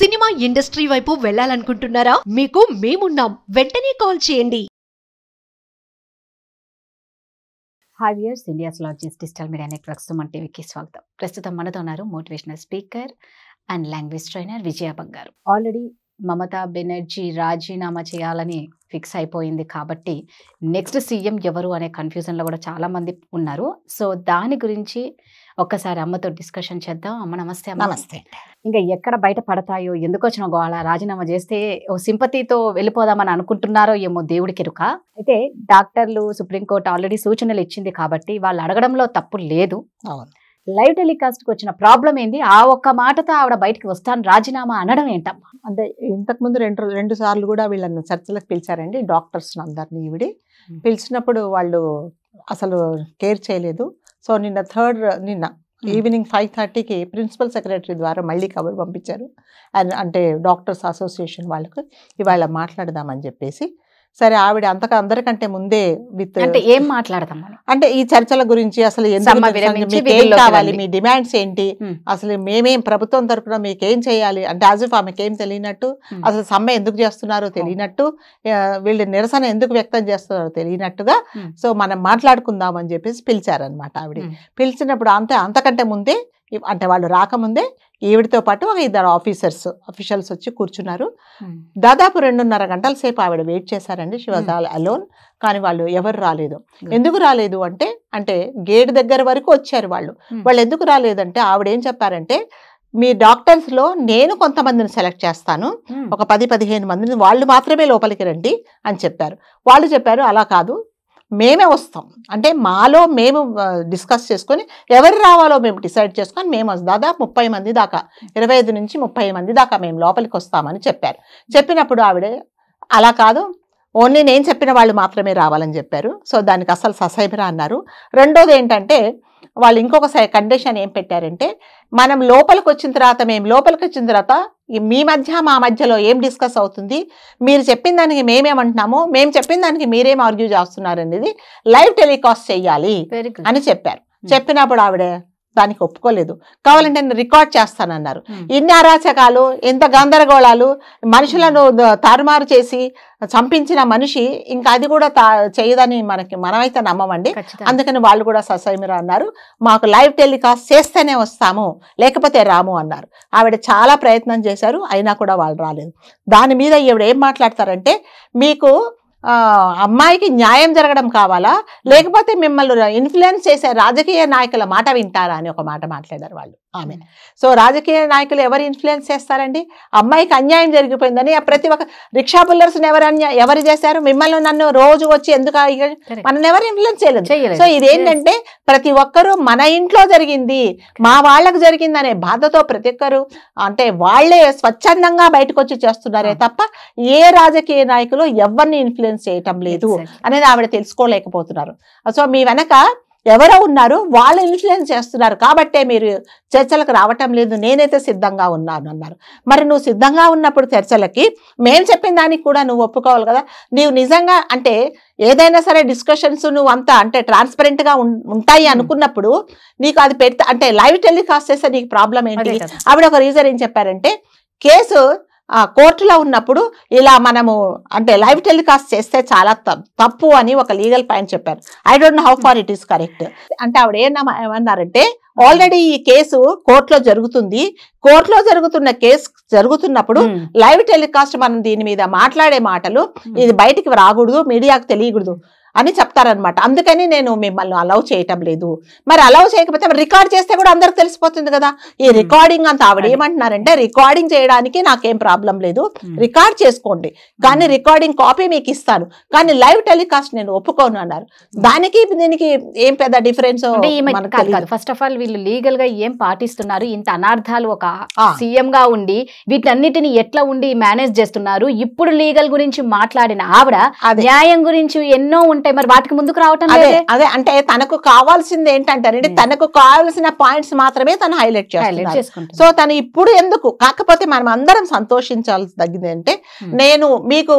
Cinema industry వైపు వెళ్ళాలనుకుంటున్నారా? మీకు మేమున్నాం. వెంటనే కాల్ చేయండి. Hi viewers, India's largest digital media network Suman టీవీకి స్వాగతం. ప్రస్తుతం మనతో ఉన్నారు motivational speaker and language trainer Vijaya Bangaru. Already Mamata Banerjee రాజీనామా చేయాలని ఫిక్స్ అయిపోయింది కాబట్టి నెక్స్ట్ సీఎం ఎవరు అనే కన్ఫ్యూజన్లో కూడా చాలా మంది ఉన్నారు. సో దాని గురించి ఒక్కసారి అమ్మతో డిస్కషన్ చేద్దాం. అమ్మ నమస్తే. నమస్తే. ఇంకా ఎక్కడ బయట పడతాయో, ఎందుకు వచ్చిన గోళ, రాజీనామా చేస్తే ఓ సింపతితో వెళ్ళిపోదామని అనుకుంటున్నారో ఏమో దేవుడికి ఎరుక. అయితే డాక్టర్లు సుప్రీంకోర్టు ఆల్రెడీ సూచనలు ఇచ్చింది కాబట్టి వాళ్ళు అడగడంలో తప్పు లేదు. లైవ్ టెలికాస్ట్కి వచ్చిన ప్రాబ్లం ఏంది? ఆ ఒక్క మాటతో ఆవిడ బయటకు వస్తాను రాజీనామా అనడం ఏంటమ్మా? అంటే ఇంతకుముందు రెండు సార్లు కూడా వీళ్ళని చర్చలకు పిలిచారండి, డాక్టర్స్ అందరినీ. ఈవిడి పిలిచినప్పుడు వాళ్ళు అసలు కేర్ చేయలేదు. సో నిన్న ఈవినింగ్ 5:30కి ప్రిన్సిపల్ సెక్రటరీ ద్వారా మళ్ళీ కబురు పంపించారు. అంటే డాక్టర్స్ అసోసియేషన్ వాళ్ళకు ఇవాళ మాట్లాడదామని చెప్పేసి. సరే, ఆవిడ అందరికంటే ముందే అంటే ఏం మాట్లాడతాం అంటే ఈ చర్చల గురించి, అసలు ఏం కావాలి, మీ డిమాండ్స్ ఏంటి, అసలు మేమేం ప్రభుత్వం తరఫున మీకేం చేయాలి అంటే యాజ్ ఇఫ్ ఆమెకి ఏం తెలియనట్టు, అసలు సమ్మె ఎందుకు చేస్తున్నారో తెలియనట్టు, వీళ్ళు నిరసన ఎందుకు వ్యక్తం చేస్తున్నారో తెలియనట్టుగా. సో మనం మాట్లాడుకుందాం అని చెప్పేసి పిలిచారనమాట. ఆవిడ పిలిచినప్పుడు అంతకంటే ముందే, అంటే వాళ్ళు రాకముందే ఈవిడితో పాటు ఒక 2 అఫీషియల్స్ వచ్చి కూర్చున్నారు. దాదాపు 2.5 గంటల సేపు ఆవిడ వెయిట్ చేశారండి. She was all alone. కానీ వాళ్ళు ఎవరు రాలేదు. ఎందుకు రాలేదు అంటే గేట్ దగ్గర వరకు వచ్చారు వాళ్ళు ఎందుకు రాలేదంటే ఆవిడ ఏం చెప్పారంటే, మీ డాక్టర్స్లో నేను కొంతమందిని సెలెక్ట్ చేస్తాను, ఒక 10-15 మందిని, వాళ్ళు మాత్రమే లోపలికి రండి అని చెప్పారు. వాళ్ళు చెప్పారు అలా కాదు, మేమే వస్తాం, అంటే మాలో మేము డిస్కస్ చేసుకొని ఎవరు రావాలో మేము డిసైడ్ చేసుకొని మేము దాదాపు 30 మంది దాకా, 25 నుంచి 30 మంది దాకా మేము లోపలికి వస్తామని చెప్పారు. చెప్పినప్పుడు ఆవిడ అలా కాదు, ఓన్లీ నేను చెప్పిన వాళ్ళు మాత్రమే రావాలని చెప్పారు. సో దానికి అసలు ససైబరా అన్నారు. రెండోది ఏంటంటే, వాళ్ళు ఇంకొక కండిషన్ ఏం పెట్టారంటే, మనం లోపలికి వచ్చిన తర్వాత మీ మధ్య మా మధ్యలో ఏం డిస్కస్ అవుతుంది, మీరు చెప్పిన దానికి మేమేమంటున్నామో, మేము చెప్పిన దానికి మీరేం ఆర్గ్యూ చేస్తున్నారు అనేది లైవ్ టెలికాస్ట్ చెయ్యాలి అని చెప్పారు. చెప్పినప్పుడు ఆవిడ దానికి ఒప్పుకోలేదు. కావాలంటే నేను రికార్డ్ చేస్తానన్నారు. ఇన్ని అరాచకాలు, ఎంత గందరగోళాలు, మనుషులను తారుమారు చేసి చంపించిన మనిషి ఇంకా అది కూడా చేయదని మనమైతే నమ్మమండి. అందుకని వాళ్ళు కూడా ససైమిరా అన్నారు, మాకు లైవ్ టెలికాస్ట్ చేస్తేనే వస్తాము, లేకపోతే రాము అన్నారు. ఆవిడ చాలా ప్రయత్నం చేశారు, అయినా కూడా వాళ్ళు రాలేదు. దాని మీద ఈవిడ ఏం మాట్లాడతారంటే, మీకు అమ్మాయికి న్యాయం జరగడం కావాలా, లేకపోతే మిమ్మల్ని ఇన్ఫ్లుయెన్స్ చేసే రాజకీయ నాయకుల మాట వింటారా అని ఒక మాట మాట్లాడారు వాళ్ళు ఆమె. సో రాజకీయ నాయకులు ఎవరు ఇన్ఫ్లుయెన్స్ చేస్తారండి? అమ్మాయికి అన్యాయం జరిగిపోయిందని ప్రతి ఒక్క రిక్షా పుల్లర్స్ని ఎవరు చేశారు? మిమ్మల్ని నన్ను రోజు వచ్చి ఎందుకు మనల్ని ఎవరు ఇన్ఫ్లుయెన్స్ చేయలేదు. సో ఇదేంటంటే ప్రతి ఒక్కరూ మన ఇంట్లో జరిగింది, మా వాళ్ళకు జరిగింది అనే బాధతో ప్రతి ఒక్కరు అంటే వాళ్లే స్వచ్ఛందంగా బయటకు వచ్చి చేస్తున్నారే తప్ప ఏ రాజకీయ నాయకులు ఎవరిని ఇన్ఫ్లుయెన్స్ చేయటం లేదు అనేది ఆవిడ తెలుసుకోలేకపోతున్నారు. సో మీ వెనక ఎవరో ఉన్నారు, వాళ్ళు ఇన్ఫ్లుయెన్స్ చేస్తున్నారు కాబట్టే మీరు చర్చలకు రావటం లేదు, నేనైతే సిద్ధంగా ఉన్నాను అన్నారు. మరి నువ్వు సిద్ధంగా ఉన్నప్పుడు చర్చలకి మేము చెప్పిన దానికి కూడా నువ్వు ఒప్పుకోవాలి కదా. నీవు నిజంగా అంటే ఏదైనా సరే డిస్కషన్స్ నువ్వు అంతా అంటే ట్రాన్స్పరెంట్గా ఉంటాయి అనుకున్నప్పుడు నీకు అది పెడితే అంటే లైవ్ టెలికాస్ట్ చేస్తే నీకు ప్రాబ్లం ఏంటి? ఆవిడ ఒక రీజన్ ఏం చెప్పారంటే, కేసు కోర్టులో ఉన్నప్పుడు ఇలా మనము అంటే లైవ్ టెలికాస్ట్ చేస్తే చాలా తప్పు అని ఒక లీగల్ పాయింట్ చెప్పారు. I don't know how far it is correct. అంటే ఆవిడ ఏమన్నారంటే, ఆల్రెడీ ఈ కేసు కోర్టులో జరుగుతుంది, కోర్టులో జరుగుతున్న కేసు జరుగుతున్నప్పుడు లైవ్ టెలికాస్ట్ మనం దీని మీద మాట్లాడే మాటలు ఇది బయటికి రాకూడదు, మీడియాకు తెలియకూడదు అని చెప్తారనమాట. అందుకని నేను మిమ్మల్ని అలౌ చేయటం లేదు. మరి అలౌ చేయకపోతే రికార్డ్ చేస్తే కూడా అందరికి తెలిసిపోతుంది కదా. ఈ రికార్డింగ్ అంతా ఆవిడ ఏమంటున్నారంటే, రికార్డింగ్ చేయడానికి నాకేం ప్రాబ్లం లేదు, రికార్డ్ చేసుకోండి, కానీ రికార్డింగ్ కాపీ మీకు ఇస్తాను, కానీ లైవ్ టెలికాస్ట్ నేను ఒప్పుకోను అన్నారు. దానికి దీనికి ఏం పెద్ద డిఫరెన్స్? ఫస్ట్ ఆఫ్ ఆల్ వీళ్ళు లీగల్ గా ఏం పాటిస్తున్నారు? ఇంత అనార్థాలు ఒక సీఎం గా ఉండి వీటన్నిటిని ఎట్లా ఉండి మేనేజ్ చేస్తున్నారు? ఇప్పుడు లీగల్ గురించి మాట్లాడిన ఆవిడ న్యాయం గురించి ఎన్నో ఉంటాయి, మరి వాటికి ముందుకు రావటం అదే అంటే తనకు కావాల్సింది ఏంటంటే, తనకు కావాల్సిన పాయింట్స్ మాత్రమే తను హైలైట్ చేసుకుంటారు. సో తను ఇప్పుడు ఎందుకు, కాకపోతే మనం అందరం సంతోషించాల్సి తగ్గింది అంటే, నేను మీకు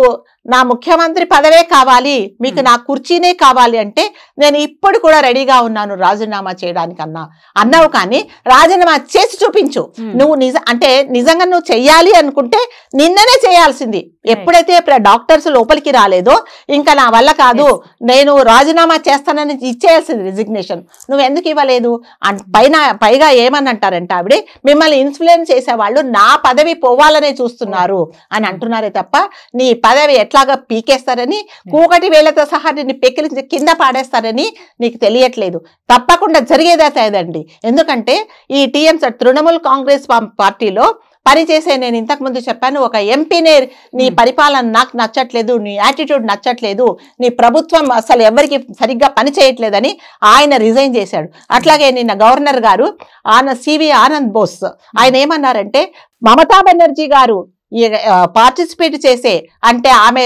నా ముఖ్యమంత్రి పదవే కావాలి, మీకు నా కుర్చీనే కావాలి అంటే నేను ఇప్పుడు కూడా రెడీగా ఉన్నాను రాజీనామా చేయడానికి అన్నావు. కానీ రాజీనామా చేసి చూపించు. నువ్వు అంటే నిజంగా నువ్వు చెయ్యాలి అనుకుంటే నిన్ననే చేయాల్సింది. ఎప్పుడైతే డాక్టర్స్ లోపలికి రాలేదో ఇంకా నా వల్ల కాదు, నేను రాజీనామా చేస్తానని ఇచ్చేయాల్సింది రిజిగ్నేషన్. నువ్వు ఎందుకు ఇవ్వలేదు? పైగా ఏమని అంటారంటే ఆవిడ, మిమ్మల్ని ఇన్ఫ్లుయెన్స్ చేసేవాళ్ళు నా పదవి పోవాలనే చూస్తున్నారు అని అంటున్నారే తప్ప నీ పదవి ఎట్లాగా పీకేస్తారని, కూకటి వేలతో సహా నిన్ను పెకిలించి కింద పాడేస్తారని నీకు తెలియట్లేదు. తప్పకుండా జరిగేదైతే అదండి. ఎందుకంటే ఈ తృణమూల్ కాంగ్రెస్ పార్టీలో పనిచేసే, నేను ఇంతకుముందు చెప్పాను, ఒక ఎంపీనే నీ పరిపాలన నాకు నచ్చట్లేదు, నీ యాటిట్యూడ్ నచ్చట్లేదు, నీ ప్రభుత్వం అసలు ఎవరికి సరిగ్గా పని చేయట్లేదని ఆయన రిజైన్ చేశాడు. అట్లాగే నిన్న గవర్నర్ గారు సివి ఆనంద్ బోస్ ఆయన ఏమన్నారంటే, మమతా బెనర్జీ గారు పార్టిసిపేట్ చేసే అంటే ఆమె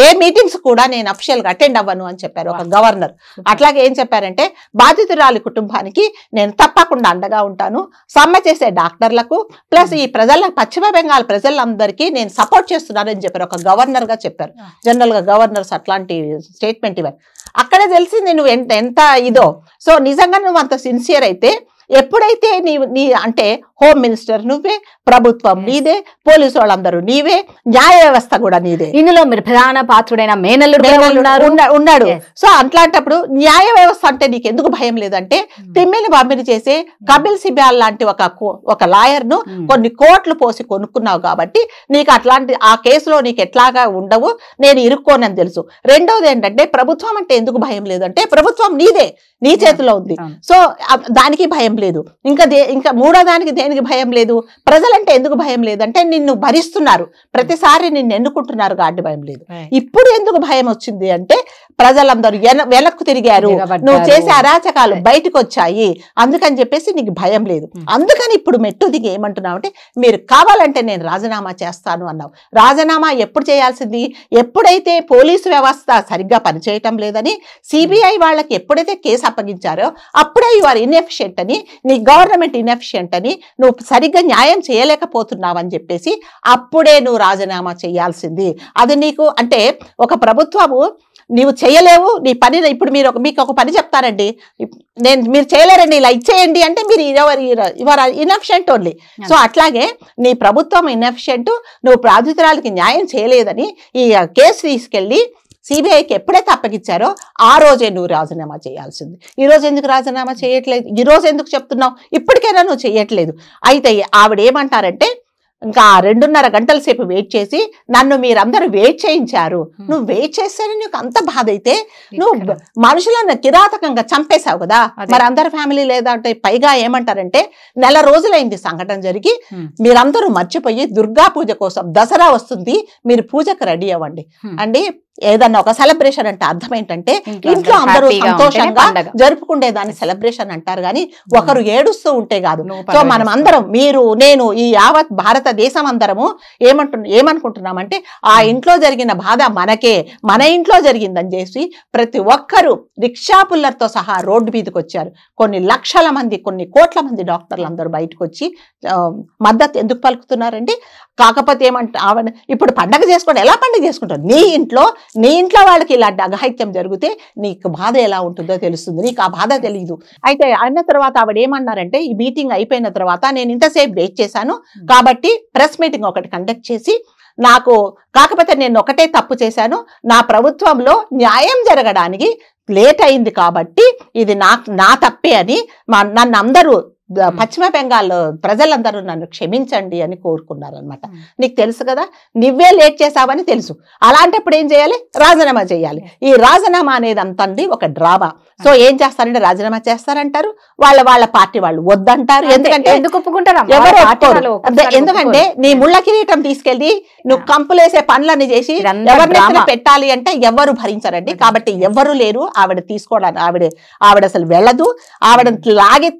ఏ మీటింగ్స్ కూడా నేను అఫిషియల్ గా అటెండ్ అవ్వను అని చెప్పారు ఒక గవర్నర్. అట్లాగే ఏం చెప్పారంటే, బాధితురాలి కుటుంబానికి నేను తప్పకుండా అండగా ఉంటాను, సమ్మె చేసే డాక్టర్లకు ప్లస్ ఈ పశ్చిమ బెంగాల్ ప్రజలందరికీ నేను సపోర్ట్ చేస్తున్నానని చెప్పారు ఒక గవర్నర్ గా చెప్పారు. జనరల్ గా గవర్నర్స్ అట్లాంటి స్టేట్మెంట్ ఇవ్వరు. అక్కడే తెలిసింది నువ్వు ఎంత ఇదో. సో నిజంగా నువ్వు అంత సిన్సియర్ అయితే, ఎప్పుడైతే నీ అంటే హోమ్ మినిస్టర్ నువ్వే, ప్రభుత్వం నీదే, పోలీసు వాళ్ళందరూ నీవే, న్యాయ వ్యవస్థ కూడా నీదే. ఇందులో మీరు ప్రధాన పాత్రుడైన మేనల్లుడు ఉన్నాడు. సో అట్లాంటప్పుడు న్యాయ వ్యవస్థ అంటే నీకు ఎందుకు భయం లేదంటే, తిమ్మిని పంపిణీ చేసే కపిల్ సిబాల్ లాంటి ఒక లాయర్ ను కొన్ని కోట్లు పోసి కొనుక్కున్నావు కాబట్టి నీకు అట్లాంటి ఆ కేసులో నీకు ఎట్లాగా ఉండవు, నేను ఇరుక్కోనని తెలుసు. రెండోది ఏంటంటే, ప్రభుత్వం అంటే ఎందుకు భయం లేదంటే, ప్రభుత్వం నీదే, నీ చేతిలో ఉంది. సో దానికి భయం లేదు. ఇంకా మూడో దానికి దేనికి భయం లేదు? ప్రజలంటే ఎందుకు భయం లేదంటే, నిన్ను భరిస్తున్నారు, ప్రతిసారి నిన్ను ఎన్నుకుంటున్నారు కాబట్టి భయం లేదు. ఇప్పుడు ఎందుకు భయం వచ్చింది అంటే, ప్రజలందరూ వెనక్కు తిరిగారు, నువ్వు చేసే అరాచకాలు బయటకు వచ్చాయి, అందుకని చెప్పేసి నీకు భయం లేదు. అందుకని ఇప్పుడు మెట్టు దిగి ఏమంటున్నావు అంటే, మీరు కావాలంటే నేను రాజీనామా చేస్తాను అన్నావు. రాజీనామా ఎప్పుడు చేయాల్సింది? ఎప్పుడైతే పోలీసు వ్యవస్థ సరిగ్గా పనిచేయటం లేదని సిబిఐ వాళ్ళకి ఎప్పుడైతే కేసు అప్పగించారో అప్పుడే యు ఆర్ ఇన్ఎఫిషియెంట్ అని, నీ గవర్నమెంట్ ఇన్ఎఫిషియెంట్ అని, నువ్వు సరిగ్గా న్యాయం చేయలేకపోతున్నావు అని చెప్పేసి అప్పుడే నువ్వు రాజీనామా చేయాల్సింది. అది నీకు అంటే ఒక ప్రభుత్వము నీవు చేయలేవు, నీ పని ఇప్పుడు మీకు ఒక పని చెప్తారండి, మీరు చేయలేరండి, ఇలా ఇచ్చేయండి అంటే మీరు యువర్ ఇన్ఎఫిషియెంట్ ఓన్లీ. సో అట్లాగే నీ ప్రభుత్వం ఇన్ఎఫిషియెంట్, నువ్వు బాధితురాలకి న్యాయం చేయలేదని ఈ కేసు తీసుకెళ్ళి సిబిఐకి ఎప్పుడైతే అప్పగించారో ఆ రోజే నువ్వు రాజీనామా చేయాల్సింది. ఈ రోజు ఎందుకు రాజీనామా చేయట్లేదు? ఈ రోజు ఎందుకు చెప్తున్నావు? ఇప్పటికైనా నువ్వు చేయట్లేదు. అయితే ఆవిడ ఏమంటారంటే, ఇంకా 2.5 గంటల సేపు వెయిట్ చేసి నన్ను మీరందరూ వెయిట్ చేయించారు. నువ్వు వెయిట్ చేస్తేనే నీకు అంత బాధ అయితే, నువ్వు మనుషులను కిరాతకంగా చంపేశావు కదా, మరి అందరి ఫ్యామిలీ లేదంటే. పైగా ఏమంటారంటే, నెల రోజులైంది సంఘటన జరిగి, మీరందరూ మర్చిపోయి దుర్గా పూజ కోసం దసరా వస్తుంది, మీరు పూజకు రెడీ అవ్వండి అండి. ఏదన్నా ఒక సెలబ్రేషన్ అంటే అర్థం ఏంటంటే, ఇంట్లో అందరూ సంతోషంగా జరుపుకునేదాన్ని సెలబ్రేషన్ అంటారు, కానీ ఒకరు ఏడుస్తూ ఉంటే కాదు. సో మనం అందరం, మీరు నేను, ఈ యావత్ భారతదేశం అందరము ఏమనుకుంటున్నామంటే, ఆ ఇంట్లో జరిగిన బాధ మనకే, మన ఇంట్లో జరిగిందని చేసి ప్రతి ఒక్కరూ రిక్షా పుల్లర్తో సహా రోడ్డు మీదకి వచ్చారు. కొన్ని లక్షల మంది, కొన్ని కోట్ల మంది డాక్టర్లు అందరూ బయటకు వచ్చి మద్దతు ఎందుకు పలుకుతున్నారండి? కాకపోతే ఇప్పుడు పండగ చేసుకోండి, ఎలా పండగ చేసుకుంటారు? నీ ఇంట్లో వాళ్ళకి ఇలాంటి అఘాయిత్యం జరిగితే నీకు బాధ ఎలా ఉంటుందో తెలుస్తుంది, నీకు ఆ బాధ తెలియదు. అయితే అయిన తర్వాత ఆవిడ ఏమన్నారంటే, ఈ మీటింగ్ అయిపోయిన తర్వాత నేను ఇంతసేపు వెయిట్ చేశాను కాబట్టి ప్రెస్ మీటింగ్ ఒకటి కండక్ట్ చేసి, కాకపోతే నేను ఒకటే తప్పు చేశాను, నా ప్రభుత్వంలో న్యాయం జరగడానికి లేట్ అయింది కాబట్టి ఇది నా తప్పే అని నన్ను అందరూ పశ్చిమ బెంగాల్ ప్రజలందరూ నన్ను క్షమించండి అని కోరుకున్నారనమాట. నీకు తెలుసు కదా, నువ్వే లేట్ చేసావని తెలుసు. అలాంటప్పుడు ఏం చేయాలి? రాజీనామా చేయాలి. ఈ రాజీనామా అనేది అంతండి ఒక డ్రామా. సో ఏం చేస్తారంటే, రాజీనామా చేస్తారంటారు, వాళ్ళ పార్టీ వాళ్ళు వద్దంటారు. ఎందుకంటే ఎందుకు ఒప్పుకుంటారు? ఎందుకంటే నీ ముళ్ళ కిరీటం తీసుకెళ్లి నువ్వు కంపులేసే పనులన్నీ చేసి ఎవరినైనా పెట్టాలి అంటే ఎవరు భరించరండి. కాబట్టి ఎవరు లేరు ఆవిడ తీసుకోవడానికి. ఆవిడ అసలు వెళ్ళదు, ఆవిడ లాగి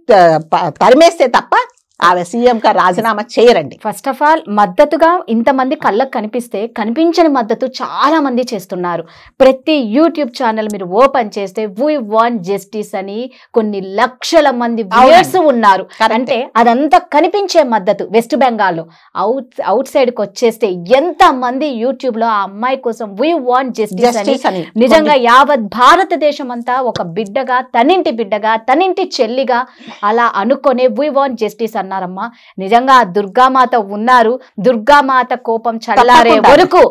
తరిమేస్తే తప్ప ఆమె సీఎం గా రాజీనామా చేయరండి. ఫస్ట్ ఆఫ్ ఆల్ మద్దతుగా ఇంతమంది కళ్ళకు కనిపిస్తే కనిపించని మద్దతు చాలా మంది చేస్తున్నారు. ప్రతి యూట్యూబ్ ఛానల్ మీరు ఓపెన్ చేస్తే వి వాంట్ జస్టిస్ అని కొన్ని లక్షల మంది వ్యూయర్స్ ఉన్నారు. అంటే అదంతా కనిపించే మద్దతు. వెస్ట్ బెంగాల్లో అవుట్ సైడ్ కి వచ్చేస్తే ఎంత మంది యూట్యూబ్ లో ఆ అమ్మాయి కోసం వి వాంట్ జస్టిస్ అని నిజంగా యావత్ భారతదేశం అంతా ఒక బిడ్డగా, తనింటి బిడ్డగా, తనింటి చెల్లిగా అలా అనుకునే వి వాంట్ జస్టిస్ అన్నారమ్మా. నిజంగా దుర్గామాత ఉన్నారు. దుర్గామాత కోపం చల్లారే వరకు,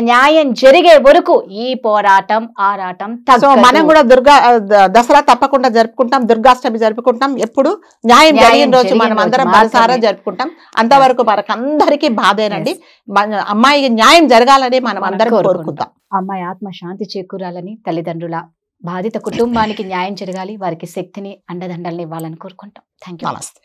న్యాయం జరిగే వరకు ఈ పోరాటం ఆరాటం మనం కూడా దసరా తప్పకుండా జరుపుకుంటాం, దుర్గాష్టమి జరుపుకుంటాం. ఎప్పుడు న్యాయం జరిగిన రోజు మనం అందరం మనసారా జరుపుకుంటాం. అంతవరకు మనకు అందరికీ బాధేనండి. అమ్మాయికి న్యాయం జరగాలని మనం అందరం కోరుకుంటాం. అమ్మాయి ఆత్మ శాంతి చేకూరాలని, తల్లిదండ్రుల బాధిత కుటుంబానికి న్యాయం జరగాలి, వారికి శక్తిని అండదండల్ని ఇవ్వాలని కోరుకుంటాం. Thank you. నమస్తే.